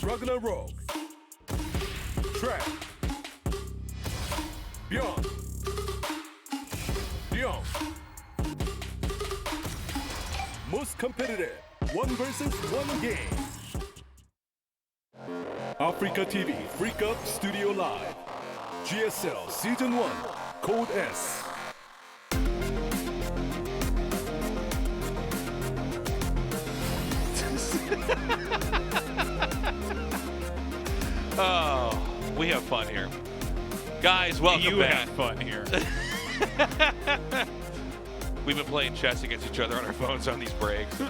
RagnaroK, Trap, ByuN, Ryung. Most competitive 1 versus 1 game. Africa TV Freak Up Studio Live. GSL Season 1 Code S. Oh, we have fun here. Guys, welcome back. Have fun here. We've been playing chess against each other on our phones on these breaks.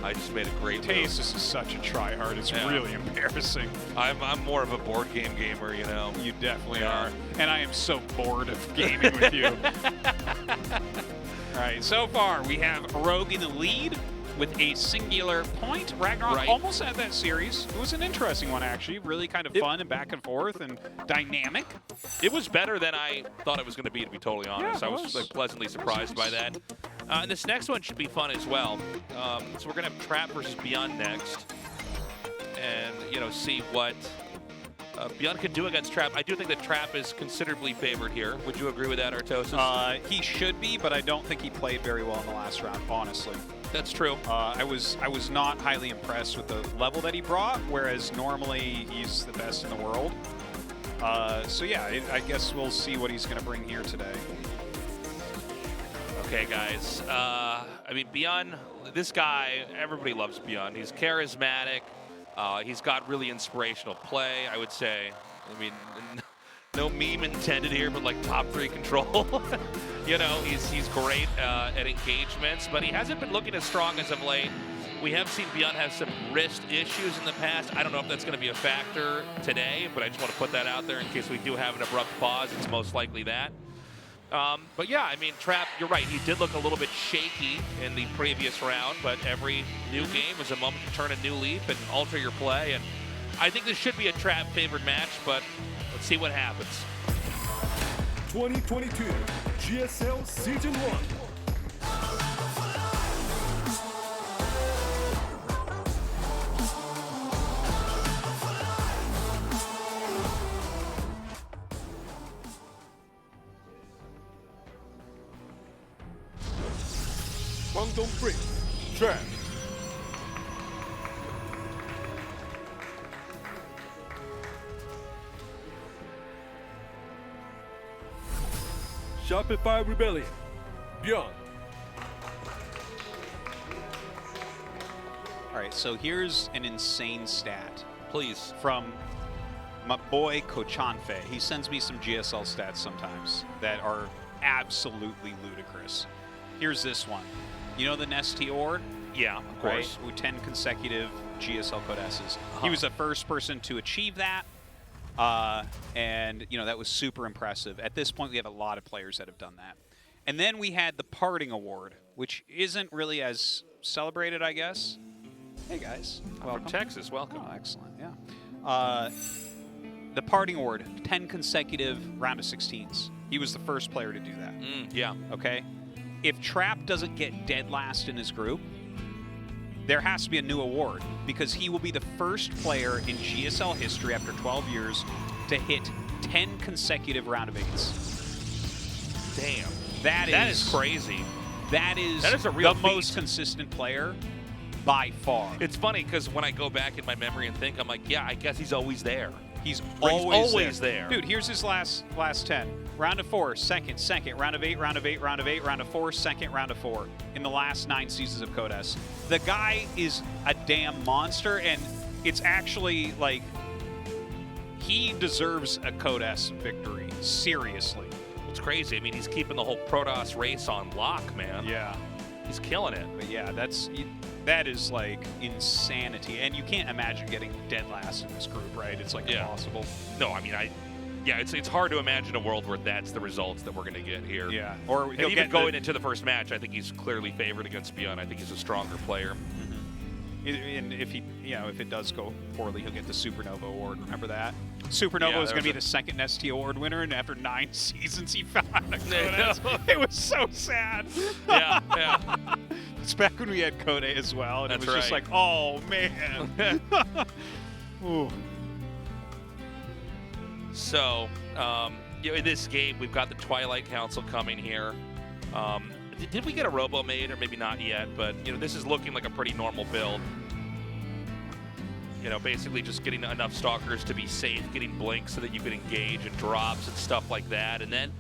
I just made a great move. Taste is such a try-hard. It's really embarrassing. I'm more of a board game gamer, you know. You definitely are. And I am so bored of gaming with you. All right, so far we have Rogue in the lead with a singular point. RagnaroK almost had that series. It was an interesting one, actually. Really kind of fun and back and forth and dynamic. It was better than I thought it was going to be be honest. Yeah, I was like pleasantly surprised by that. And this next one should be fun as well. So we're going to have Trap versus ByuN next. And, you know, see what ByuN can do against Trap. I do think that Trap is considerably favored here. Would you agree with that, Artosis? He should be, but I don't think he played very well in the last round, honestly. That's true. I was not highly impressed with the level that he brought, whereas normally he's the best in the world. So yeah, I guess we'll see what he's going to bring here today. Okay, guys. I mean, ByuN, this guy, everybody loves ByuN. He's charismatic. He's got really inspirational play, I would say. I mean, no meme intended here, but like top 3 control. You know, he's great at engagements, but he hasn't been looking as strong as of late. We have seen ByuN have some wrist issues in the past. I don't know if that's going to be a factor today, but I just want to put that out there in case we do have an abrupt pause. It's most likely that. But yeah, I mean, Trap, you're right. He did look a little bit shaky in the previous round, but every new game is a moment to turn a new leaf and alter your play. And I think this should be a Trap-favored match, but let's see what happens. 2022 GSL Season 1. Guangdong Freak, Trap. Shopify Rebellion, ByuN. All right, so here's an insane stat. Please. From my boy Kochanfe. He sends me some GSL stats sometimes that are absolutely ludicrous. Here's this one. You know the Nesty Award? Yeah, of course. Right? 10 consecutive GSL Code S's. He was the first person to achieve that. And, you know, that was super impressive. At this point, we have a lot of players that have done that. And then we had the Parting Award, which isn't really as celebrated, I guess. Hey, guys. Welcome. From Texas, welcome. Oh, excellent, yeah. The Parting Award, 10 consecutive round of 16s. He was the first player to do that. Yeah. Okay? If Trap doesn't get dead last in his group, there has to be a new award, because he will be the first player in GSL history after 12 years to hit 10 consecutive round of 8s. Damn. That is crazy. That is a real the feat. most consistent player by far. It's funny because when I go back in my memory and think, I'm like, yeah, I guess he's always there. He's always there. Dude, here's his last 10. Round of 4, second, round of 8, round of 8, round of 8, round of 4, second, round of 4 in the last 9 seasons of Code S. The guy is a damn monster, and it's actually like he deserves a Code S victory. Seriously. It's crazy. I mean, he's keeping the whole Protoss race on lock, man. Yeah. He's killing it. But yeah, that is like insanity. And you can't imagine getting dead last in this group, right? It's like impossible. No, I mean, yeah, it's hard to imagine a world where that's the results that we're going to get here. Yeah. Or and even going into the first match, I think he's clearly favored against ByuN. I think he's a stronger player. And if if it does go poorly, he'll get the Supernova Award. Remember that? Supernova was going to be the second ST Award winner, and after 9 seasons, he found out. It was so sad. Yeah. It's back when we had Code as well, and That's it was just right. like, oh, man. Ooh. So, in this game, we've got the Twilight Council coming here. Did we get a robo made, or maybe not yet? But this is looking like a pretty normal build. Basically just getting enough stalkers to be safe, getting blinks so that you can engage and drops and stuff like that, and then,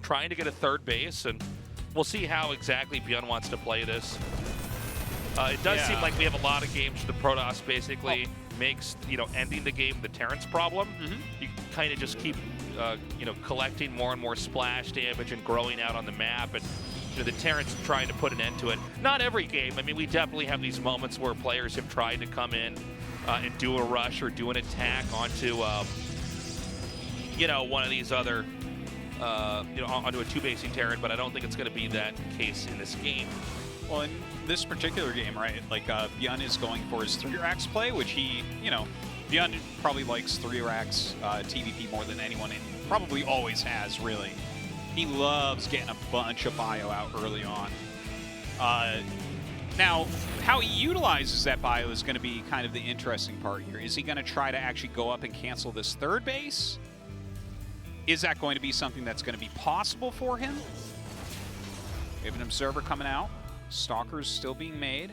trying to get a third base, and we'll see how exactly ByuN wants to play this. It does seem like we have a lot of games where the Protoss basically makes, ending the game the Terrence problem. You kind of just keep, collecting more and more splash damage and growing out on the map, and the Terrence trying to put an end to it. Not every game. I mean, we definitely have these moments where players have tried to come in and do a rush or do an attack onto, one of these other, onto a two-basing Terran, but I don't think it's going to be that case in this game. Well, in this particular game, right, like ByuN is going for his 3-racks play, which he, ByuN probably likes 3-racks TVP more than anyone, and probably always has, really. He loves getting a bunch of bio out early on. Now, how he utilizes that bio is going to be kind of the interesting part here. Is he going to try to actually go up and cancel this third base? Is that going to be something that's going to be possible for him? We have an observer coming out. Stalkers still being made.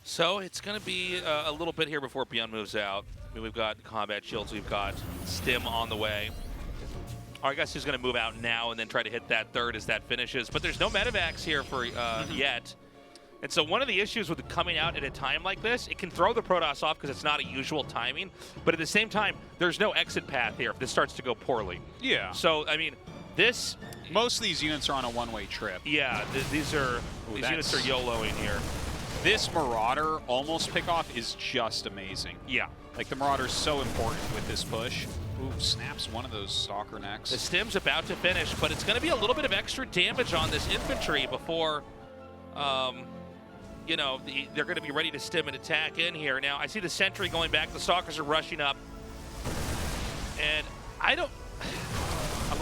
So it's going to be a little bit here before ByuN moves out. I mean, we've got combat shields, we've got stim on the way. Or I guess he's going to move out now and then try to hit that third as that finishes. But there's no medevacs here for yet. And so one of the issues with coming out at a time like this, it can throw the Protoss off because it's not a usual timing. But at the same time, there's no exit path here if this starts to go poorly. Yeah. So, I mean, this... Most of these units are on a one-way trip. Yeah, these units are YOLOing here. This Marauder almost pickoff is just amazing. Yeah. Like, the Marauder's so important with this push. Ooh, snaps one of those Stalker necks. The stim's about to finish, but it's going to be a little bit of extra damage on this infantry before, they're going to be ready to stim and attack in here. Now, I see the sentry going back. The Stalkers are rushing up. And I'm a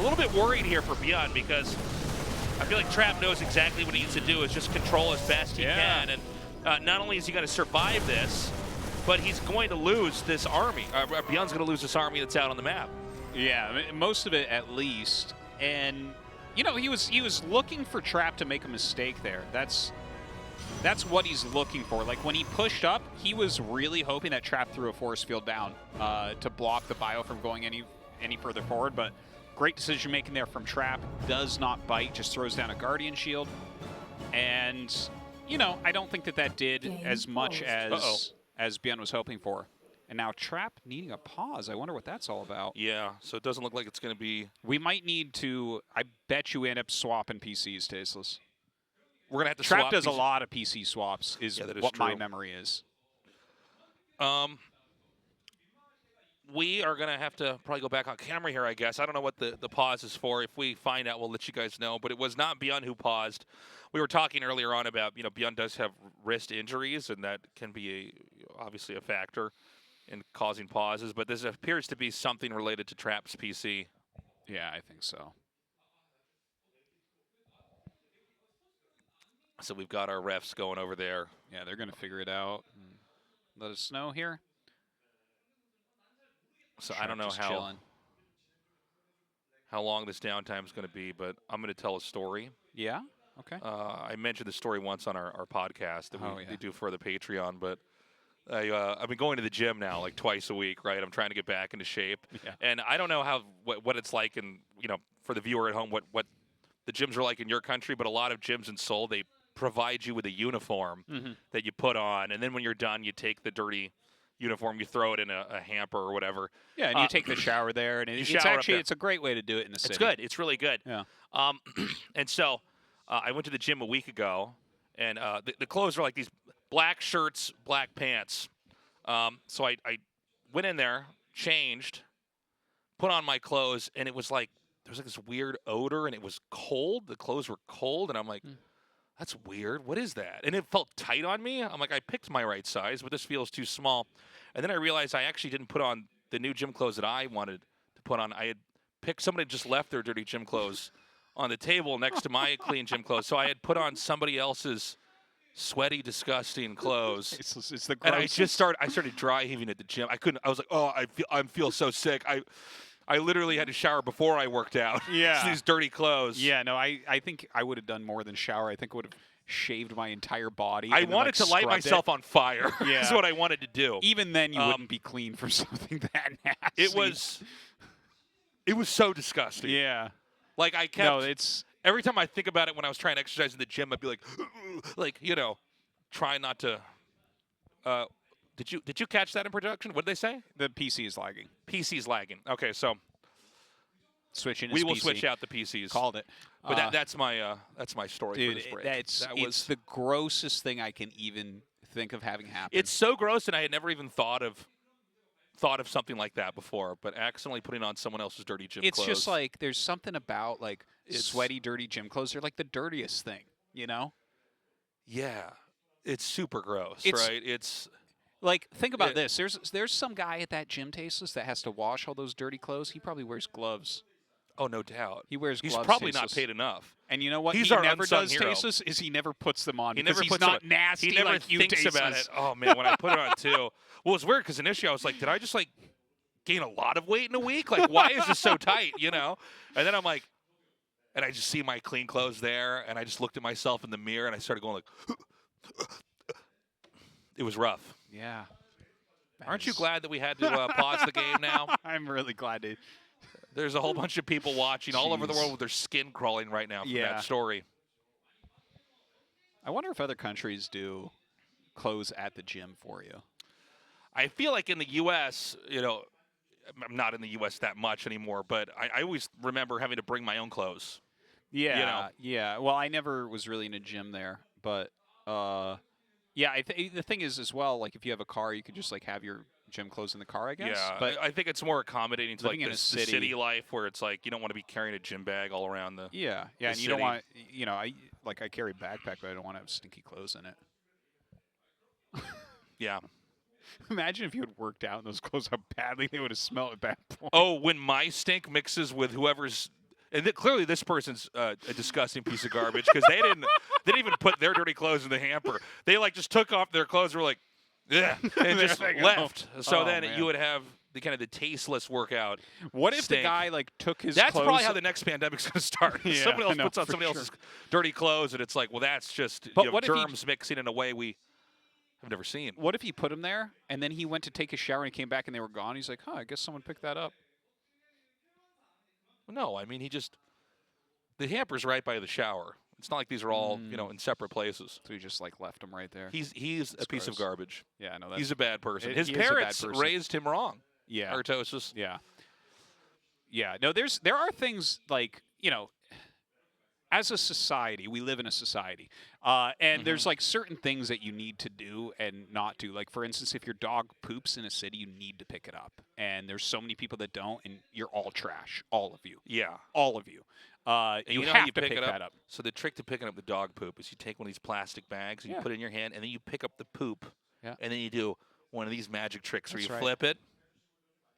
little bit worried here for ByuN because I feel like Trap knows exactly what he needs to do is just control as best he can. And not only is he going to survive this, but he's going to lose this army. ByuN's going to lose this army that's out on the map. Yeah, I mean, most of it at least. And, he was looking for Trap to make a mistake there. That's what he's looking for. Like, when he pushed up, he was really hoping that Trap threw a force field down to block the bio from going any further forward. But great decision making there from Trap. Does not bite, just throws down a Guardian Shield. And, I don't think that did as much as ByuN was hoping for. And now Trap needing a pause. I wonder what that's all about. Yeah, so it doesn't look like it's going to be... We might need to... I bet you end up swapping PCs, Tasteless. We're going to have to Trap swap does a these. lot of PC swaps, is what my memory is. We are going to have to probably go back on camera here, I guess. I don't know what the pause is for. If we find out, we'll let you guys know. But it was not ByuN who paused. We were talking earlier on about, ByuN does have wrist injuries, and that can be obviously a factor in causing pauses. But this appears to be something related to Trap's PC. Yeah, I think so. So we've got our refs going over there. Yeah, they're going to figure it out. Let us know here. So I don't know how long this downtime is going to be, but I'm going to tell a story. Yeah? Okay. I mentioned the story once on our podcast that we do for the Patreon, but I've been going to the gym now like twice a week, right? I'm trying to get back into shape. Yeah. And I don't know what it's like and for the viewer at home, what the gyms are like in your country, but a lot of gyms in Seoul, they provide you with a uniform that you put on, and then when you're done, you take the dirty uniform, you throw it in a hamper or whatever. Yeah, and you take the shower there, and it's a great way to do it in the city. It's good. It's really good. Yeah. And so I went to the gym a week ago, and the clothes are like these black shirts, black pants. So I went in there, changed, put on my clothes, and it was like there was like this weird odor, and it was cold. The clothes were cold, and I'm like, that's weird. What is that? And it felt tight on me. I'm like, I picked my right size, but this feels too small. And then I realized I actually didn't put on the new gym clothes that I wanted to put on. I had picked somebody just left their dirty gym clothes on the table next to my clean gym clothes, so I had put on somebody else's sweaty, disgusting clothes. It's the and grossest. I started dry heaving at the gym. I couldn't. I was like, oh, I feel so sick. I literally had to shower before I worked out. Yeah. These dirty clothes. Yeah, no, I think I would have done more than shower. I think I would have shaved my entire body. I and then, wanted like, to light scrubbed myself on fire. Yeah. Is what I wanted to do. Even then, you wouldn't be clean from something that nasty. It was so disgusting. Yeah. Like I kept. No, it's. Every time I think about it when I was trying to exercise in the gym, I'd be like, try not to. Did you catch that in production? What did they say? The PC is lagging. PC's lagging. Okay, so Switching. we will switch out the PCs. Called it. But that's my story Dude, for this break. It's the grossest thing I can even think of having happen. It's so gross, and I had never even thought of something like that before. But accidentally putting on someone else's dirty gym clothes. It's just like there's something about like sweaty, dirty gym clothes. They're like the dirtiest thing, you know? Yeah, it's super gross, It's- right? It's Like, think about this. There's some guy at that gym, Tasteless, that has to wash all those dirty clothes. He probably wears gloves. oh no doubt. He wears He's gloves. probably not Tasteless. paid enough. And you know what? He's he our never unsung does, hero. Tasteless, is he never puts them on He because never he's puts not it on. nasty He never like you, thinks Tasteless. about it. Oh man, when I put it on too. Well, it's weird because initially I was like, did I just like gain a lot of weight in a week? Like, why is this so tight? You know? And then I'm like, and I just see my clean clothes there, and I just looked at myself in the mirror, and I started going like, it was rough. Yeah. Aren't you glad that we had to pause the game now? I'm really glad to. There's a whole bunch of people watching all over the Jeez. world with their skin crawling right now from Yeah. that story. I wonder if other countries do clothes at the gym for you. I feel like in the U.S., I'm not in the U.S. that much anymore, but I always remember having to bring my own clothes. Yeah, know. yeah. Well, I never was really in a gym there, but yeah. The thing is, as well, like if you have a car, you could just like have your gym clothes in the car, I guess. Yeah, But I think it's more accommodating to like living in the a city- city life where it's like you don't want to be carrying a gym bag all around the. yeah, the and you don't city. want, I carry a backpack, but I don't want to have stinky clothes in it. Yeah. Imagine if you had worked out in those clothes, how badly they would have smelled at that point. Oh, when my stink mixes with whoever's, and clearly this person's a disgusting piece of garbage because they didn't even put their dirty clothes in the hamper. They like just took off their clothes. Were like, yeah, and just There they go. left. So Oh, then man. you would have the kind of the tasteless workout. What if stink. the guy like took his That's clothes? probably how the next pandemic's going to start. Yeah, Someone else no, puts on for somebody sure. else's dirty clothes, and it's like, well, that's just But what if he- germs mixing in a way we have never seen. What if he put them there and then he went to take a shower and he came back and they were gone? He's like, huh, I guess someone picked that up. No, I mean the hamper's right by the shower. It's not like these are all in separate places. So he just like left them right there. He's a piece of gross. garbage. Yeah, no, that's He's a bad person. He His is a bad parents person. raised him wrong. yeah. Artosis. Yeah. Yeah. No, there are things like, as a society, we live in a society. And there's like certain things that you need to do and not do. Like, for instance, if your dog poops in a city, you need to pick it up. And there's so many people that don't, and you're all trash. All of you. Yeah. All of you. And You know have how you to pick pick it that up? up. So the trick to picking up the dog poop is you take one of these plastic bags and you Yeah. put it in your hand, and then you pick up the poop. Yeah. And then you do one of these magic tricks That's where you right. flip it,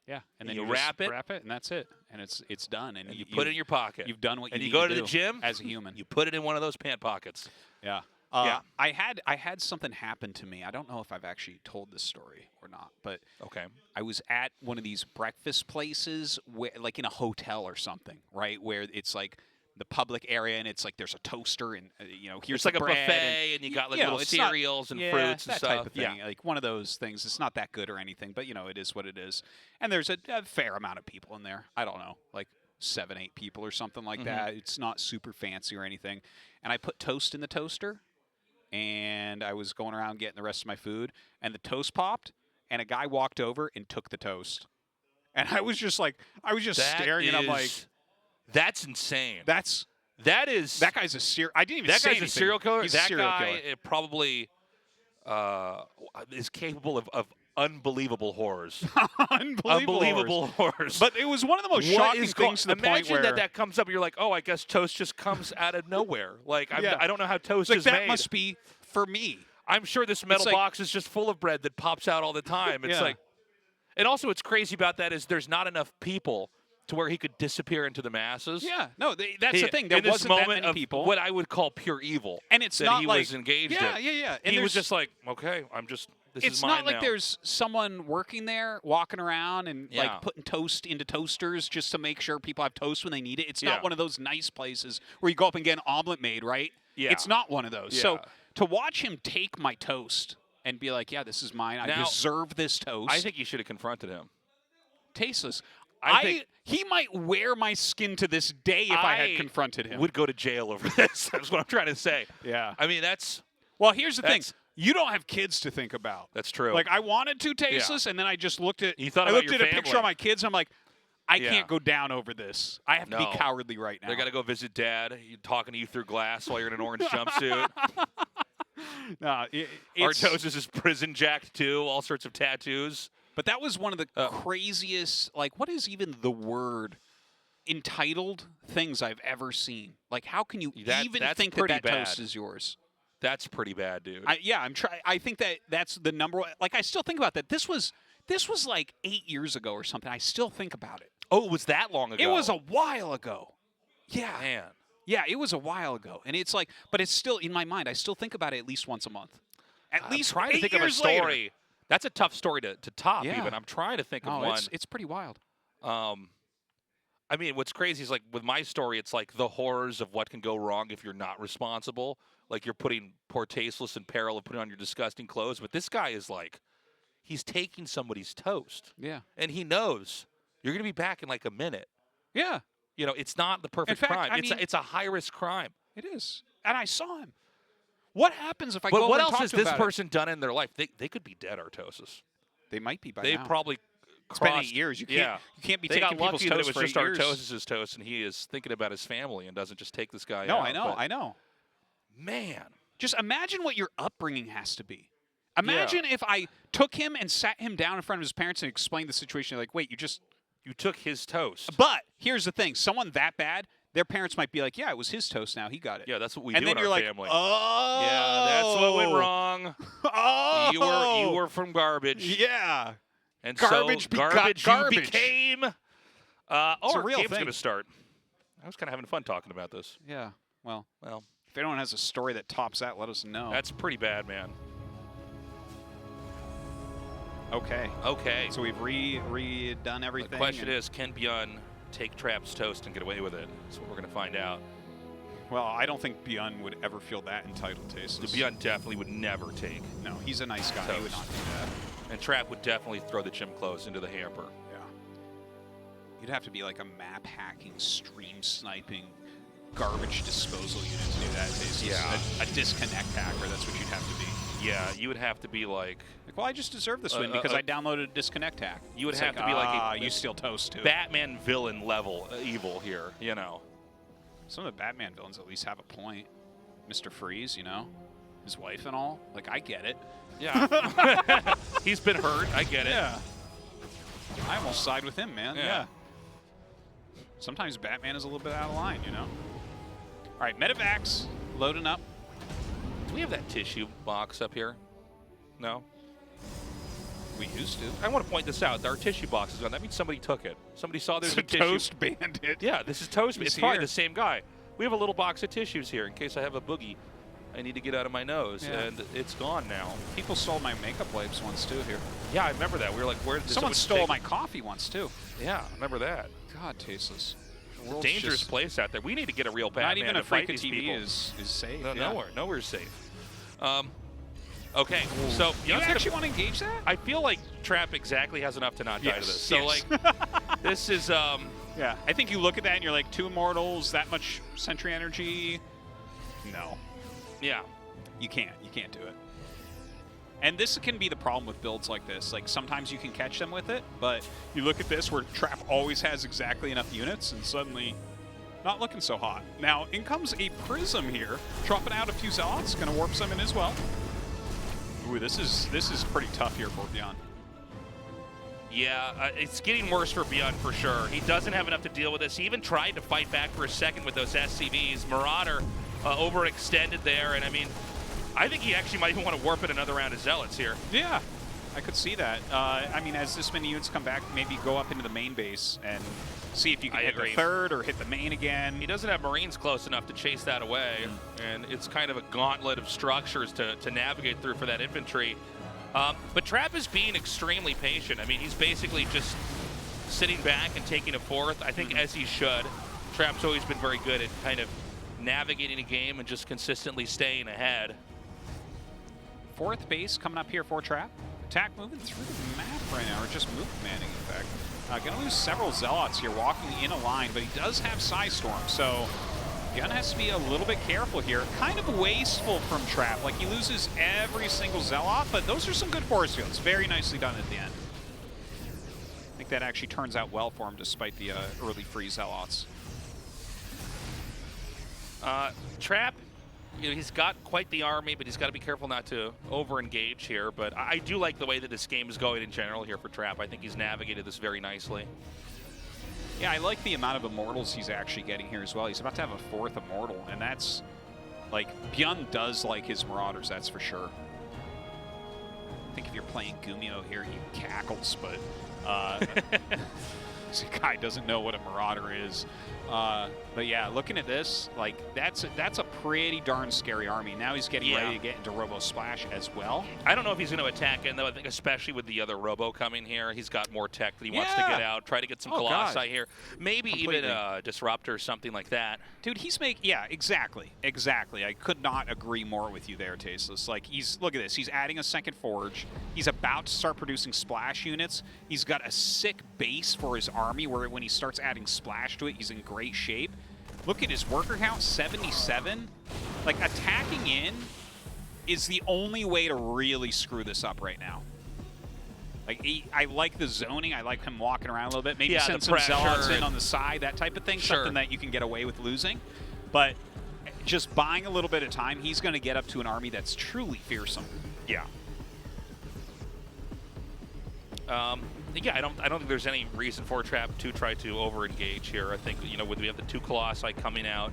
Yeah. And then you just wrap it. and that's it. And it's done. And and you put it in your pocket. You've done what you and you need go to to the do gym as a human. You put it in one of those pant pockets. Yeah. Yeah. I had something happen to me. I don't know if I've actually told this story or not, but Okay. I was at one of these breakfast places, where, like in a hotel or something, right? Where it's like the public area, and it's like there's a toaster, and here's It's like the a bread, buffet, and you got like little it's not- cereals and yeah, fruits and that stuff. type of thing. Like one of those things. It's not that good or anything, but it is what it is. And there's a fair amount of people in there. I don't know, like 7, 8 people or something like that. It's not super fancy or anything. And I put toast in the toaster, and I was going around getting the rest of my food, and the toast popped, and a guy walked over and took the toast. And I was just staring, and I'm like, that's insane. that guy's a serial. I didn't even That say guy's anything. a serial killer. He's That a serial guy killer. probably is capable of unbelievable horrors. Unbelievable. horrors. But it was one of the most What shocking is things to the Imagine point where that comes up. You're like, oh, I guess toast just comes out of nowhere. Like Yeah. I don't know how toast like is that made. must be for me. I'm sure this metal like- box is just full of bread that pops out all the time. It's Yeah. like, and also what's crazy about that is there's not enough people to where he could disappear into the masses. Yeah, no, that's the thing. There in this wasn't that moment many of people. what I would call pure evil. And it's that not he like was engaged in. Yeah. And he was just like, okay, this it's is mine not like now. there's someone working there, walking around and Yeah. like putting toast into toasters just to make sure people have toast when they need it. It's Yeah. not one of those nice places where you go up and get an omelet made, right? Yeah. It's not one of those. Yeah. So to watch him take my toast and be like, yeah, this is mine. I Now, deserve this toast. I think you should have confronted him. Tasteless. I think he might wear my skin to this day if I had confronted him. Would go to jail over this. That's what I'm trying to say. Yeah. I mean, that's Well, here's the thing. That's- You don't have kids to think about. That's true. Like, I wanted to Tasteless, and then I just looked at You thought I about looked your at a picture family. of my kids, and I'm like, I Yeah. can't go down over this. I have to No. be cowardly right now. They got to go visit Dad. He's talking to you through glass while you're in an orange jumpsuit. No, Artosis is prison jacked too. All sorts of tattoos. But that was one of the craziest, like, what is even the word? Entitled things I've ever seen. Like, how can you even that's think pretty that bad. toast is yours? That's pretty bad, dude. I think that's the number one. Like, I still think about that. This was like 8 years ago or something. I still think about it. Oh, it was that long ago. It was a while ago. Yeah. Man. Yeah, it was a while ago. And it's like, but it's still in my mind. I still think about it at least once a month. At least trying to 8 think of a years story. later. That's a tough story to top, Yeah. even. I'm trying to think of Oh, one. it's pretty wild. I mean, what's crazy is, like, with my story, it's like the horrors of what can go wrong if you're not responsible. Like, you're putting poor Tasteless in peril of putting on your disgusting clothes. But this guy is like, he's taking somebody's toast. Yeah. And he knows you're going to be back in like a minute. Yeah, You know, it's not the perfect fact, crime. I It's mean- a high-risk crime. it is. And I saw him. What happens if I But go over what and else talk has to him this about it? person done in their life? They could be dead, Artosis. They might be by They now. probably It's been crossed. 8 years. You yeah. can't be They taking got people's lucky that it toast was for just 8 years. Artosis's toast, and he is thinking about his family and doesn't just take this guy No, out. I know. But, I know. man. Just imagine what your upbringing has to be. Imagine if I took him and sat him down in front of his parents and explained the situation. Like, wait, You took his toast. But here's the thing: someone that bad, their parents might be like, "Yeah, it was his toast. Now he got it." Yeah, that's what we and do then in you're our like, family. "Oh, Yeah, that's what went wrong. Oh, You were from garbage. Yeah, And Garbage so begot garbage garbage. you became. a Our real game's thing. going to start. I was kind of having fun talking about this. yeah. Well, Well, if anyone has a story that tops that, let us know. that's pretty bad, man. okay. Okay. So we've redone everything. The question and- is, can ByuN take Trap's toast and get away with it? That's what we're going to find out. well, I don't think ByuN would ever feel that entitled to taste. The ByuN definitely would never take. No, he's a nice guy. He would not do that. And Trap would definitely throw the gym clothes into the hamper. Yeah. You'd have to be like a map hacking, stream sniping, garbage disposal unit to do that. Tasteless. Yeah. A disconnect hacker. That's what you'd have to be. Yeah, you would have to be like Well, I just deserve this win because I downloaded a disconnect hack. You would It's have to be like a- you steal toast too. Batman villain level evil here, you know. Some of the Batman villains at least have a point. Mr. Freeze, his wife and all. Like, I get it. Yeah. He's been hurt. I get it. Yeah. I almost side with him, man. Yeah. Sometimes Batman is a little bit out of line, All right, Medivacs loading up. Do we have that tissue box up here? No? We used to. I want to point this out. Our tissue box is gone. That means somebody took it. Somebody saw there's It's a a tissue. Toast Bandit. Yeah, this is Toast. He's It's probably here. the same guy. We have a little box of tissues here in case I have a boogie I need to get out of my nose, Yeah. and it's gone now. People stole my makeup wipes once, too, here. Yeah, I remember that. We were like, where did Someone stole take- my coffee once, too. Yeah, I remember that. God, Tasteless. The world's Dangerous just- place out there. We need to get a real Batman Not even to a fight freak of these TV people. is safe. No, yeah. nowhere's safe. Okay, so You actually want to engage that? I feel like Trap exactly has enough to not die to Yes, this. So yes. like, this is Yeah. I think you look at that and you're like, 2 immortals, that much Sentry energy. No. yeah. You can't. You can't do it. And this can be the problem with builds like this. Like, sometimes you can catch them with it, but you look at this where Trap always has exactly enough units, and suddenly not looking so hot. Now, in comes a Prism here, dropping out a few Zealots, going to warp some in as well. Ooh, this is pretty tough here for ByuN. Yeah, it's getting worse for ByuN for sure. He doesn't have enough to deal with this. He even tried to fight back for a second with those SCVs. Marauder overextended there, and I mean, I think he actually might even want to warp in another round of Zealots here. Yeah. I could see that. I mean, as this many units come back, maybe go up into the main base and see if you can hit the third or hit the main again. He doesn't have Marines close enough to chase that away, and it's kind of a gauntlet of structures to navigate through for that infantry. But Trap is being extremely patient. I mean, he's basically just sitting back and taking a fourth, I think, as he should. Trap's always been very good at kind of navigating a game and just consistently staying ahead. Fourth base coming up here for Trap. Attack moving through the map right now, or just move commanding, in fact. Gonna lose several Zealots here walking in a line, but he does have Psystorm, so ByuN has to be a little bit careful here. Kind of wasteful from Trap. Like, he loses every single Zealot, but those are some good force fields. Very nicely done at the end. I think that actually turns out well for him despite the early free Zealots. Trap, you know, he's got quite the army, but he's got to be careful not to over-engage here. But I do like the way that this game is going in general here for Trap. I think he's navigated this very nicely. Yeah, I like the amount of Immortals he's actually getting here as well. He's about to have a fourth Immortal, and that's, like, ByuN does like his Marauders, that's for sure. I think if you're playing Gumio here, he cackles, but this guy doesn't know what a Marauder is. But yeah, looking at this, like, that's a pretty darn scary army. Now he's getting ready to get into Robo Splash as well. I don't know if he's going to attack in, though. I think especially with the other Robo coming here, he's got more tech that he wants to get out, try to get some Colossi here. Maybe even a Disruptor or something like that. Dude, he's yeah, exactly. I could not agree more with you there, Tasteless. Like, look at this. He's adding a second Forge. He's about to start producing Splash units. He's got a sick base for his army where when he starts adding Splash to it, he's in great shape. Look at his worker count, 77. Like, attacking in is the only way to really screw this up right now. Like, I like the zoning. I like him walking around a little bit. Maybe send some Zealots in on the side, that type of thing. Something that you can get away with losing. But just buying a little bit of time, he's going to get up to an army that's truly fearsome. Yeah. Yeah, I don't think there's any reason for Trap to try to over-engage here. I think, you know, we have the two Colossi coming out,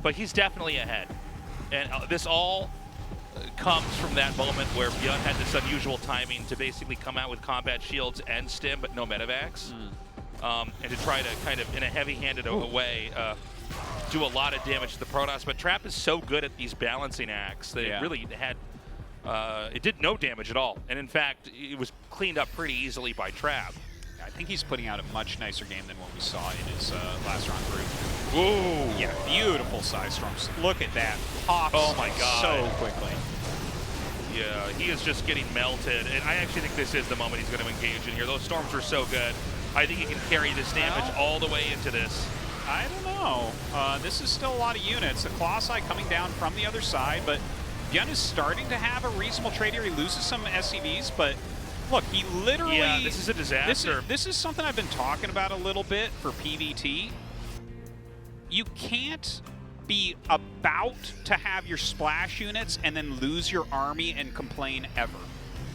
but he's definitely ahead. And this all comes from that moment where ByuN had this unusual timing to basically come out with combat shields and stim, but no medevacs, and to try to kind of, in a heavy-handed way, do a lot of damage to the Protoss. But Trap is so good at these balancing acts that it really had. It did no damage at all, and in fact, it was cleaned up pretty easily by Trap. I think he's putting out a much nicer game than what we saw in his last round group. Ooh! Yeah, beautiful Psystorms. Look at that. Pops my God. So quickly. Yeah, he is just getting melted, and I actually think this is the moment he's going to engage in here. Those storms were so good. I think he can carry this damage all the way into this. I don't know. This is still a lot of units. The Colossi coming down from the other side, but ByuN is starting to have a reasonable trade here. He loses some SCVs, but look, he literally... Yeah, this is a disaster. This is something I've been talking about a little bit for PvT. You can't be about to have your splash units and then lose your army and complain ever,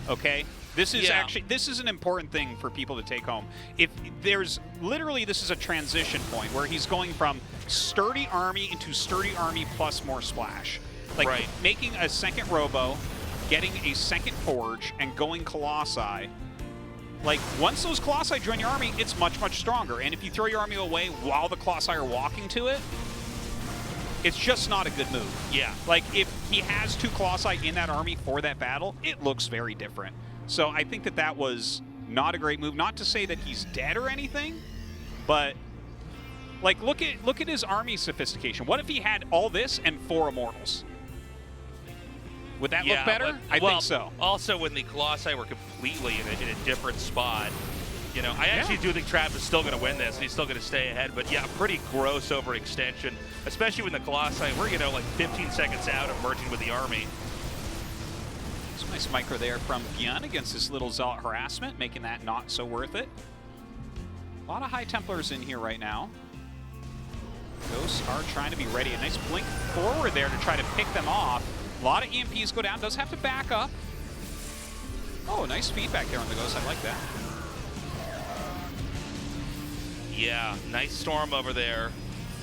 okay? This is this is an important thing for people to take home. If there's literally, this is a transition point where he's going from sturdy army into sturdy army plus more splash. Like making a second Robo, getting a second Forge, and going Colossi. Like, once those Colossi join your army, it's much, much stronger. And if you throw your army away while the Colossi are walking to it, it's just not a good move. Yeah. Like, if he has two Colossi in that army for that battle, it looks very different. So I think that that was not a great move. Not to say that he's dead or anything, but like, look at his army sophistication. What if he had all this and 4 Immortals? Would that look better? I think so. Also, when the Colossi were completely in a different spot, you know, I actually do think Trap is still going to win this, and he's still going to stay ahead. But yeah, pretty gross overextension, especially when the Colossi were, you know, like 15 seconds out of merging with the army. Some nice micro there from ByuN against this little Zealot harassment, making that not so worth it. A lot of High Templars in here right now. Ghosts are trying to be ready. A nice blink forward there to try to pick them off. A lot of EMPs go down. Does have to back up. Oh, nice feedback there on the Ghost. I like that. Yeah, nice storm over there.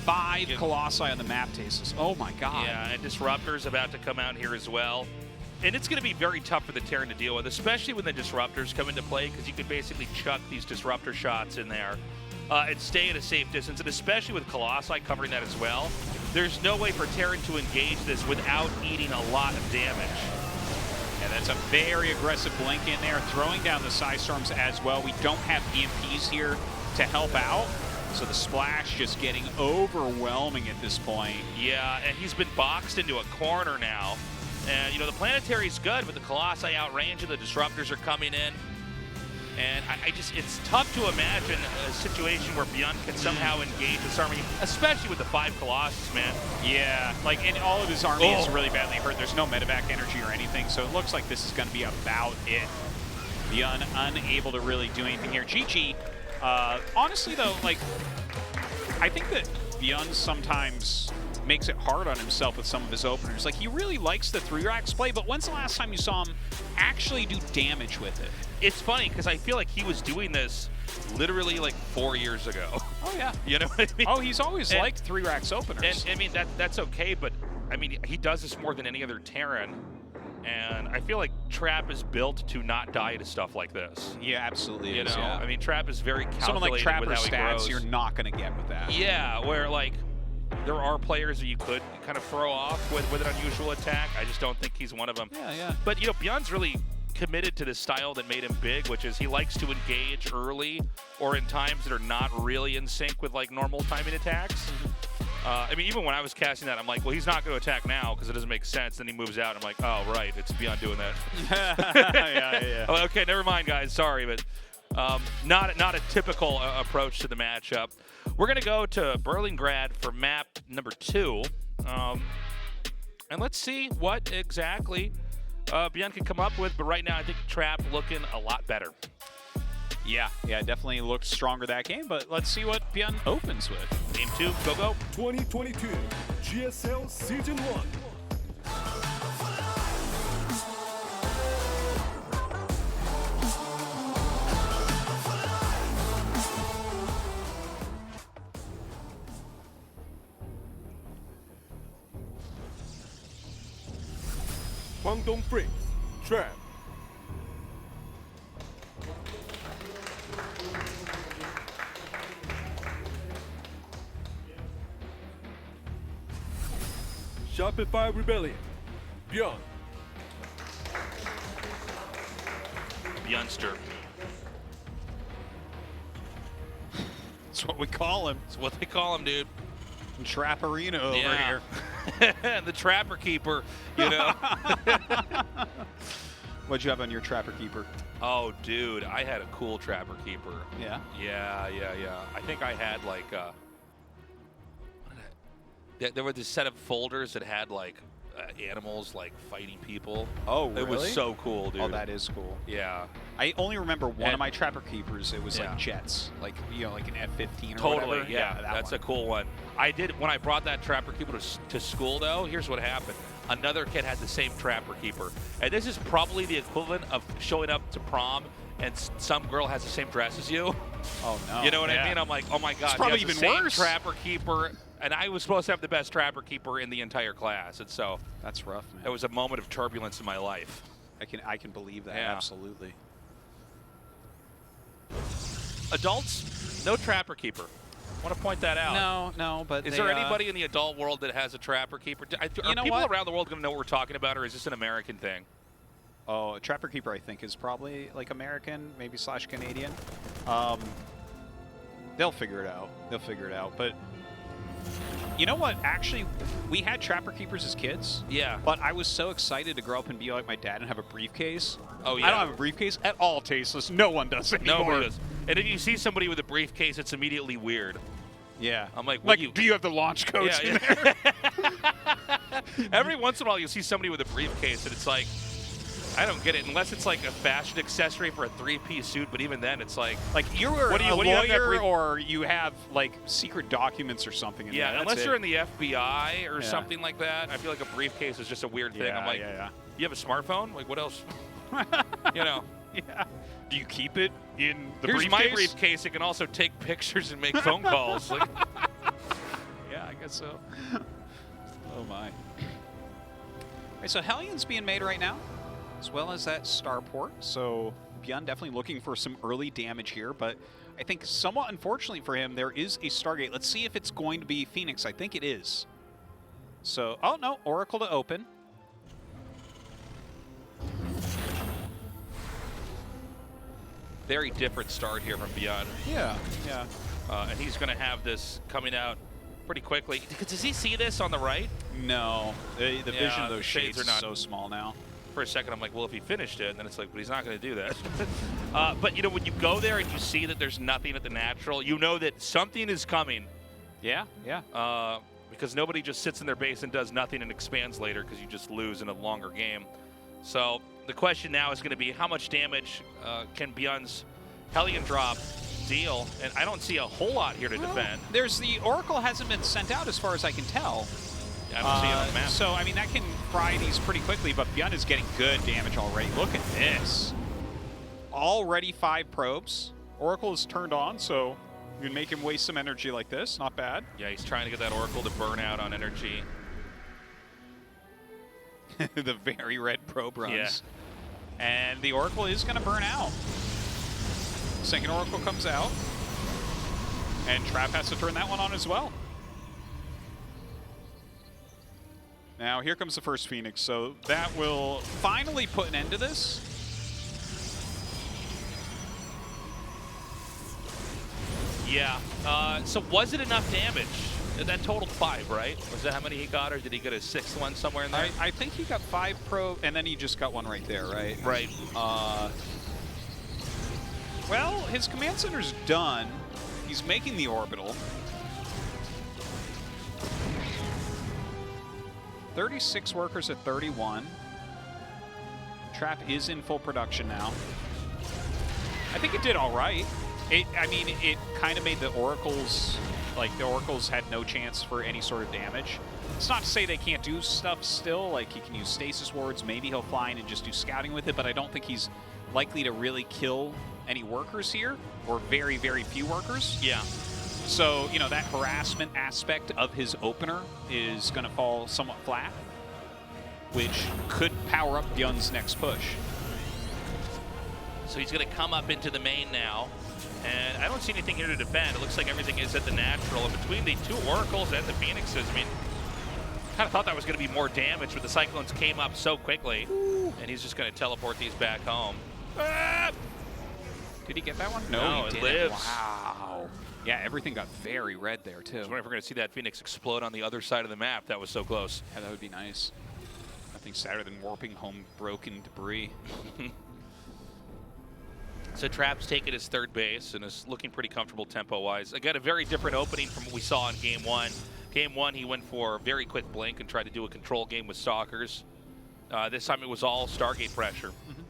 5 Colossi on the map, Tastes. Oh my God. Yeah, and Disruptor's about to come out here as well. And it's going to be very tough for the Terran to deal with, especially when the Disruptors come into play, because you can basically chuck these Disruptor shots in there and stay at a safe distance, and especially with Colossi covering that as well. There's no way for Terran to engage this without eating a lot of damage. Yeah, that's a very aggressive blink in there, throwing down the Psystorms as well. We don't have EMPs here to help out, so the splash just getting overwhelming at this point. Yeah, and he's been boxed into a corner now. And, you know, the Planetary's good, but the Colossi outrange and the Disruptors are coming in. And it's tough to imagine a situation where ByuN can somehow engage this army, especially with the 5 Colossus, man. Yeah, like, and all of his army is really badly hurt. There's no medevac energy or anything, so it looks like this is going to be about it. ByuN unable to really do anything here. GG, honestly, though, like, I think that ByuN sometimes makes it hard on himself with some of his openers. Like, he really likes the 3-racks play, but when's the last time you saw him actually do damage with it? It's funny, because I feel like he was doing this literally like 4 years ago. Oh, yeah. You know what I mean? Oh, he's always liked 3-racks openers. And, I mean, that's okay, but, I mean, he does this more than any other Terran. And I feel like Trap is built to not die to stuff like this. Yeah, absolutely. You know? Yeah. I mean, Trap is very calculated Someone like Trapper with how he stats, grows. you're not going to get with that. Yeah, where, like, there are players that you could kind of throw off with an unusual attack. I just don't think he's one of them. Yeah, yeah. But, you know, ByuN's really committed to the style that made him big, which is he likes to engage early or in times that are not really in sync with, like, normal timing attacks. I mean, even when I was casting that, I'm like, well, he's not going to attack now because it doesn't make sense. Then he moves out. I'm like, oh, right, it's ByuN doing that. yeah. Oh, okay, never mind, guys. Sorry, but not a typical approach to the matchup. We're going to go to Berlingrad for map number 2. And let's see what exactly ByuN can come up with. But right now, I think Trap looking a lot better. Yeah, definitely looked stronger that game, but let's see what ByuN opens with. Game 2, go. 2022 GSL Season 1. Guangdong Freak, Trap. Shopify Rebellion, ByuN. ByuNster. That's what we call him. That's what they call him, dude. Trap Arena over Yeah. here. The Trapper Keeper, you know. What'd you have on your Trapper Keeper? Oh, dude, I had a cool Trapper Keeper. Yeah? Yeah. I think I had, like, there were this set of folders that had, like, animals, like, fighting people. Oh, really? It was so cool, dude. Oh, that is cool. Yeah. I only remember one And- of my Trapper Keepers. It was Yeah. like jets, like, you know, like an F-15 or Totally, whatever. yeah. That's a cool one. I did, when I brought that Trapper Keeper to school, though, here's what happened. Another kid had the same Trapper Keeper. And this is probably the equivalent of showing up to prom and some girl has the same dress as you. Oh, no. You know what Yeah. I mean? I'm like, oh my God, probably he has even the same worse. Trapper Keeper. And I was supposed to have the best Trapper Keeper in the entire class. And so That's rough, man. it was a moment of turbulence in my life. I can believe that, Yeah. absolutely. Adults, no Trapper Keeper. I want to point that out. No, but Is they, there anybody in the adult world that has a Trapper Keeper? Are know people what? around the world going to know what we're talking about, or is this an American thing? Oh, a Trapper Keeper, I think, is probably like American, maybe / Canadian. They'll figure it out. But you know what? Actually, we had Trapper Keepers as kids. Yeah. But I was so excited to grow up and be like my dad and have a briefcase. Oh, yeah. I don't have a briefcase at all, tasteless. No one does anymore. Nobody does. And if you see somebody with a briefcase, it's immediately weird. Yeah. I'm like, like, do you have the launch codes in there? Every once in a while, you'll see somebody with a briefcase, and it's like, I don't get it, unless it's like a fashion accessory for a 3-piece suit, but even then, it's like... Like, you're what do you a have that lawyer or you have, like, secret documents or something in there. Yeah, That's unless it. you're in the FBI or Yeah. something like that, I feel like a briefcase is just a weird thing. Yeah, I'm like, yeah. you have a smartphone? Like, what else? You know. Yeah. Do you keep it in the Here's briefcase? my briefcase. It can also take pictures and make phone calls. Like, Yeah, I guess so. Oh, my. Right, so Hellion's being made right now, as well as that starport. So ByuN definitely looking for some early damage here, but I think somewhat unfortunately for him, there is a Stargate. Let's see if it's going to be Phoenix. I think it is. So, oh no, Oracle to open. Very different start here from ByuN. Yeah, yeah. And he's going to have this coming out pretty quickly. Does he see this on the right? No, the vision of those shades shades are not is so small now. For a second, I'm like, well, if he finished it, and then it's like, but he's not going to do that. But, you know, when you go there and you see that there's nothing at the natural, you know that something is coming. Yeah, yeah. Because nobody just sits in their base and does nothing and expands later because you just lose in a longer game. So the question now is going to be how much damage can ByuN's Hellion drop deal? And I don't see a whole lot here to defend. There's the Oracle hasn't been sent out as far as I can tell. I don't see it on the map. So, I mean, that can fry these pretty quickly, but ByuN is getting good damage already. Look at this. Already 5 probes. Oracle is turned on, so you can make him waste some energy like this. Not bad. Yeah, he's trying to get that Oracle to burn out on energy. The very red probe runs. Yeah. And the Oracle is going to burn out. Second Oracle comes out. And Trap has to turn that one on as well. Now, here comes the first Phoenix, so that will finally put an end to this. Yeah. So was it enough damage? That totaled 5, right? Was that how many he got, or did he get a 6th one somewhere in there? I think he got 5 probe, and then he just got one right there, right? Right. Well, his command center's done. He's making the orbital. 36 workers at 31. Trap is in full production now. I think it did all right. I mean, it kind of made the Oracles, like the Oracles had no chance for any sort of damage. It's not to say they can't do stuff still, like he can use stasis wards, maybe he'll fly in and just do scouting with it, but I don't think he's likely to really kill any workers here, or very, very few workers. Yeah. So, you know, that harassment aspect of his opener is going to fall somewhat flat, which could power up ByuN's next push. So he's going to come up into the main now, and I don't see anything here to defend. It looks like everything is at the natural. And between the 2 Oracles and the Phoenixes, I mean, kind of thought that was going to be more damage, but the Cyclones came up so quickly, and he's just going to teleport these back home. Ah! Did he get that one? No, he it didn't. lives. Wow. Yeah, everything got very red there, too. I was wondering if we're going to see that Phoenix explode on the other side of the map. That was so close. Yeah, that would be nice. Nothing sadder than warping home broken debris. So Trap's taking his 3rd base and is looking pretty comfortable tempo-wise. Again, a very different opening from what we saw in Game 1. Game 1, he went for a very quick blink and tried to do a control game with Stalkers. This time it was all Stargate pressure. Mm-hmm.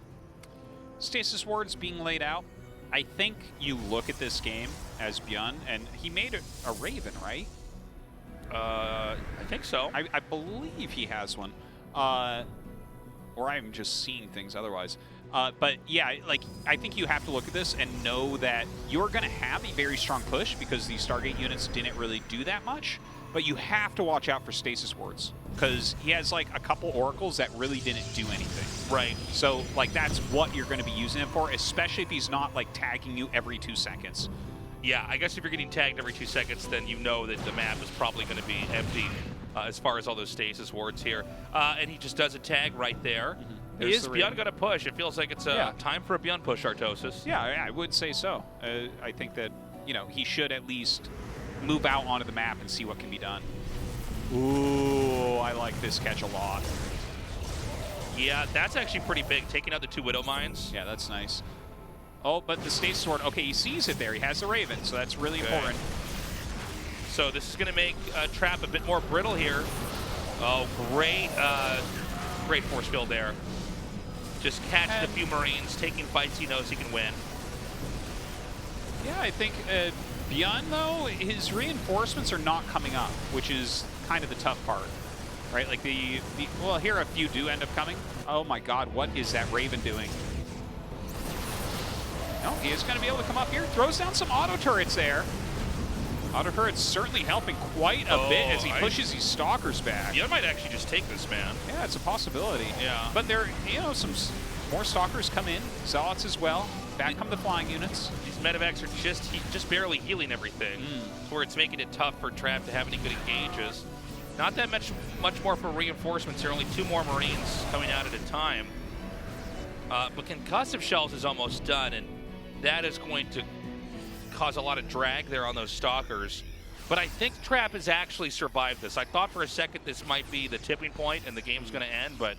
Stasis wards being laid out. I think you look at this game as ByuN, and he made a Raven, right? I think so. I believe he has one. Or I'm just seeing things otherwise. But yeah, like, I think you have to look at this and know that you're going to have a very strong push because these Stargate units didn't really do that much. But you have to watch out for stasis wards because he has like a couple Oracles that really didn't do anything. Right. So like that's what you're going to be using him for, especially if he's not like tagging you every 2 seconds. Yeah, I guess if you're getting tagged every 2 seconds, then you know that the map is probably going to be empty as far as all those stasis wards here. And he just does a tag right there. Mm-hmm. Is ByuN going to push? It feels like it's time for a ByuN push, Artosis. Yeah, I would say so. I think that, you know, he should at least move out onto the map and see what can be done. Ooh, I like this catch a lot. Yeah, that's actually pretty big, taking out the 2 Widow Mines. Yeah, that's nice. Oh, but the stasis sword, okay, he sees it there. He has the Raven, so that's really important. So this is going to make Trap a bit more brittle here. Oh, great, great force field there. Just catching a few Marines, taking fights he knows he can win. Yeah, I think ByuN, though, his reinforcements are not coming up, which is kind of the tough part, right? Like well, here a few do end up coming. Oh my God, what is that Raven doing? No, he is going to be able to come up here. Throws down some auto turrets there. It's certainly helping quite a bit as he pushes these stalkers back. ByuN might actually just take this, man. Yeah, it's a possibility. Yeah. But there, some more stalkers come in, zealots as well. Back come the flying units. These medevacs are just barely healing everything, where it's making it tough for Trap to have any good engages. Not that much more for reinforcements here. Only 2 more Marines coming out at a time. But concussive shells is almost done, and that is going to cause a lot of drag there on those stalkers. But I think Trap has actually survived this. I thought for a second this might be the tipping point and the game's going to end, but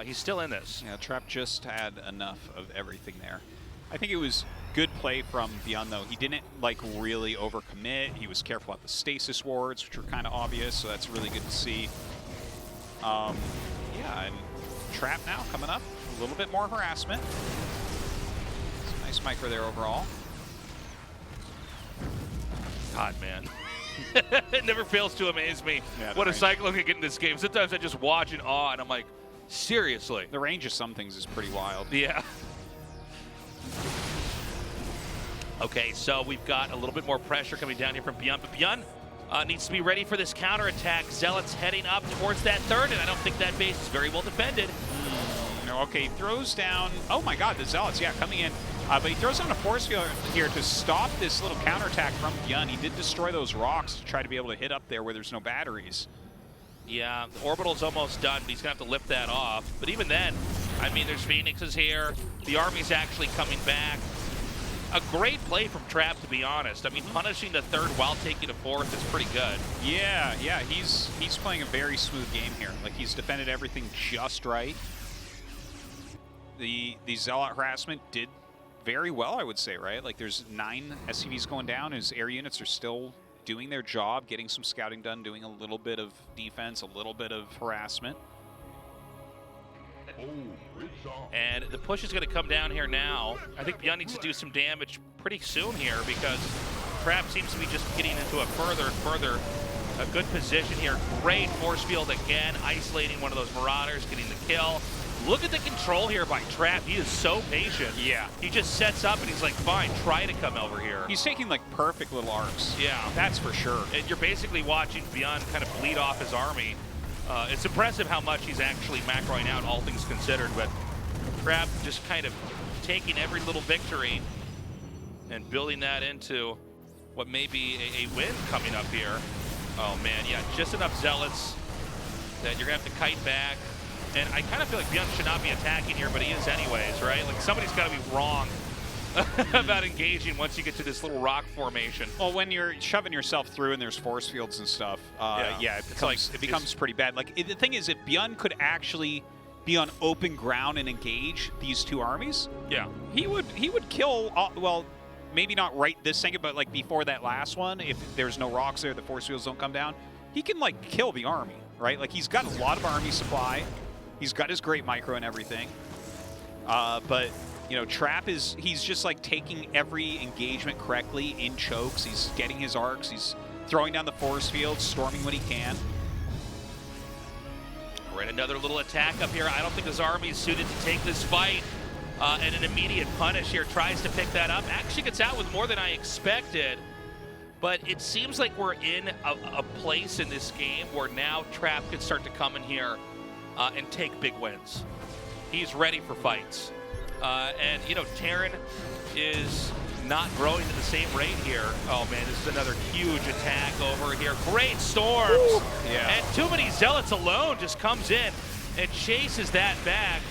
he's still in this. Yeah, Trap just had enough of everything there. I think it was good play from ByuN, though. He didn't like really overcommit. He was careful at the stasis wards, which were kind of obvious, so that's really good to see. Yeah, and Trap now coming up. A little bit more harassment. Some nice micro there overall. God, man. It never fails to amaze me what a Cyclone can get in this game. Sometimes I just watch in awe, and I'm like, seriously. The range of some things is pretty wild. Yeah. Okay, so we've got a little bit more pressure coming down here from ByuN, but ByuN needs to be ready for this counterattack. Zealots heading up towards that third, and I don't think that base is very well defended. Okay, he throws down, oh my god, the Zealots, yeah, coming in. But he throws down a force field here to stop this little counterattack from ByuN. He did destroy those rocks to try to be able to hit up there where there's no batteries. Yeah, the orbital's almost done, but he's going to have to lift that off. But even then, I mean, there's Phoenixes here. The army's actually coming back. A great play from Trap, to be honest. I mean, punishing the third while taking a fourth is pretty good. Yeah, he's playing a very smooth game here. Like, he's defended everything just right. The Zealot harassment did very well, I would say, right? Like, there's 9 SCVs going down. His air units are still doing their job, getting some scouting done, doing a little bit of defense, a little bit of harassment. And the push is going to come down here now. I think ByuN needs to do some damage pretty soon here because Trap seems to be just getting into a further a good position here. Great force field again, isolating one of those Marauders, getting the kill. Look at the control here by Trap. He is so patient. Yeah. He just sets up and he's like, fine, try to come over here. He's taking like perfect little arcs. Yeah. That's for sure. And you're basically watching ByuN kind of bleed off his army. It's impressive how much he's actually macroing out, all things considered, but Trap just kind of taking every little victory and building that into what may be a win coming up here. Oh man, yeah, just enough Zealots that you're gonna have to kite back. And I kind of feel like ByuN should not be attacking here, but he is anyways, right? Like somebody's gotta be wrong about engaging once you get to this little rock formation. Well, when you're shoving yourself through and there's force fields and stuff, yeah, it becomes pretty bad. Like the thing is, if ByuN could actually be on open ground and engage these 2 armies, yeah, he would kill. Well, maybe not right this second, but like before that last one, if there's no rocks there, the force fields don't come down, he can like kill the army, right? Like he's got a lot of army supply, he's got his great micro and everything, but. You know, Trap he's just like taking every engagement correctly in chokes. He's getting his arcs. He's throwing down the force field, storming when he can. All right, another little attack up here. I don't think his army is suited to take this fight. And an immediate punish here, tries to pick that up. Actually gets out with more than I expected. But it seems like we're in a place in this game where now Trap could start to come in here and take big wins. He's ready for fights. And, you know, Terran is not growing at the same rate here. Oh, man, this is another huge attack over here. Great storms. Ooh, yeah. And too many Zealots alone just comes in and chases that back.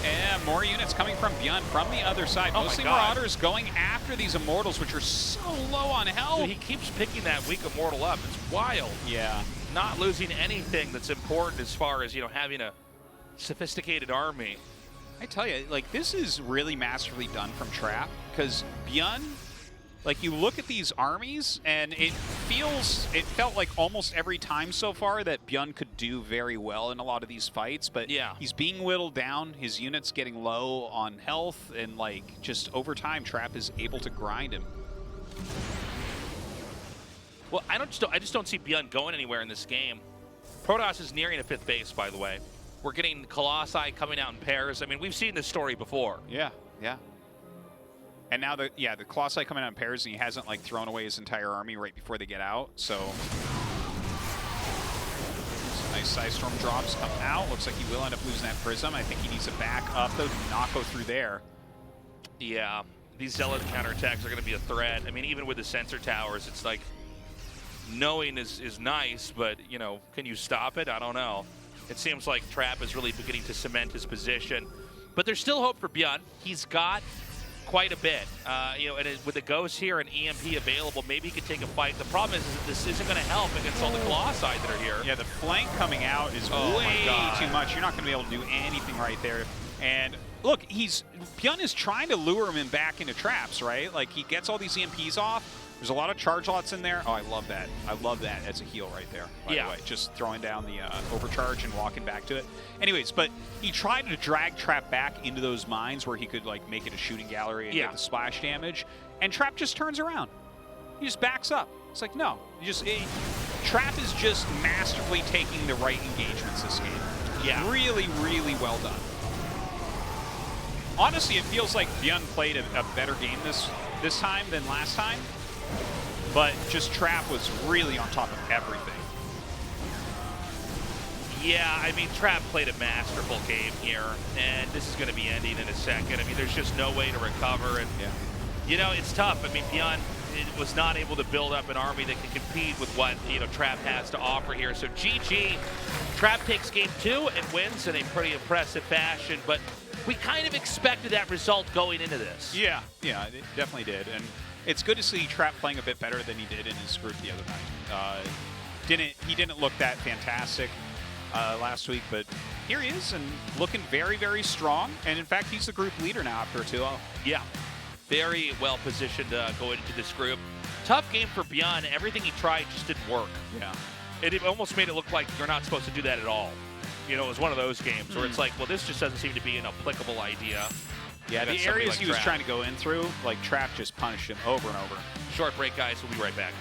And more units coming from ByuN from the other side. Oh Mostly Marauders going after these Immortals, which are so low on health. Dude, he keeps picking that weak Immortal up. It's wild. Yeah. Not losing anything that's important as far as, you know, having a sophisticated army. I tell you, like, this is really masterfully done from Trap, because ByuN, like, you look at these armies, and it felt like almost every time so far that ByuN could do very well in a lot of these fights, but yeah, he's being whittled down, his units getting low on health, and, like, just over time, Trap is able to grind him. Well, I just don't see ByuN going anywhere in this game. Protoss is nearing a 5th base, by the way. We're getting Colossi coming out in pairs. I mean, we've seen this story before. Yeah, yeah. And now the Colossi coming out in pairs, and he hasn't like thrown away his entire army right before they get out. So some nice Side Storm drops come out. Looks like he will end up losing that Prism. I think he needs to back up though, do not go through there. Yeah, these Zealot counterattacks are going to be a threat. I mean, even with the sensor towers, it's like knowing is nice, but you know, can you stop it? I don't know. It seems like Trap is really beginning to cement his position, but there's still hope for ByuN. He's got quite a bit, you know, and with the Ghost here and EMP available, maybe he could take a fight. The problem is that this isn't going to help against all the Colossi that are here. Yeah, the flank coming out is way too much. You're not going to be able to do anything right there. And look, ByuN is trying to lure him back into traps, right? Like, he gets all these EMPs off. There's a lot of charge lots in there. Oh, I love that. I love that as a heal right there, by the way. Just throwing down the overcharge and walking back to it. Anyways, but he tried to drag Trap back into those mines where he could like make it a shooting gallery and get the splash damage. And Trap just turns around. He just backs up. It's like, no. Trap is just masterfully taking the right engagements this game. Yeah. Really, really well done. Honestly, it feels like ByuN played a better game this time than last time. But just Trap was really on top of everything. Yeah, I mean, Trap played a masterful game here, and this is going to be ending in a second. I mean, there's just no way to recover, and you know, it's tough. I mean, ByuN was not able to build up an army that can compete with what, you know, Trap has to offer here. So GG, Trap takes game 2 and wins in a pretty impressive fashion, but we kind of expected that result going into this. Yeah, it definitely did. And it's good to see Trap playing a bit better than he did in his group the other night. He didn't look that fantastic last week, but here he is and looking very, very strong. And in fact, he's the group leader now after a 2-0. Yeah, very well positioned going into this group. Tough game for ByuN. Everything he tried just didn't work. Yeah, it almost made it look like you're not supposed to do that at all. You know, it was one of those games where it's like, well, this just doesn't seem to be an applicable idea. Yeah, the areas he was trying to go in through, like Trap just punished him over and over. Short break, guys. We'll be right back.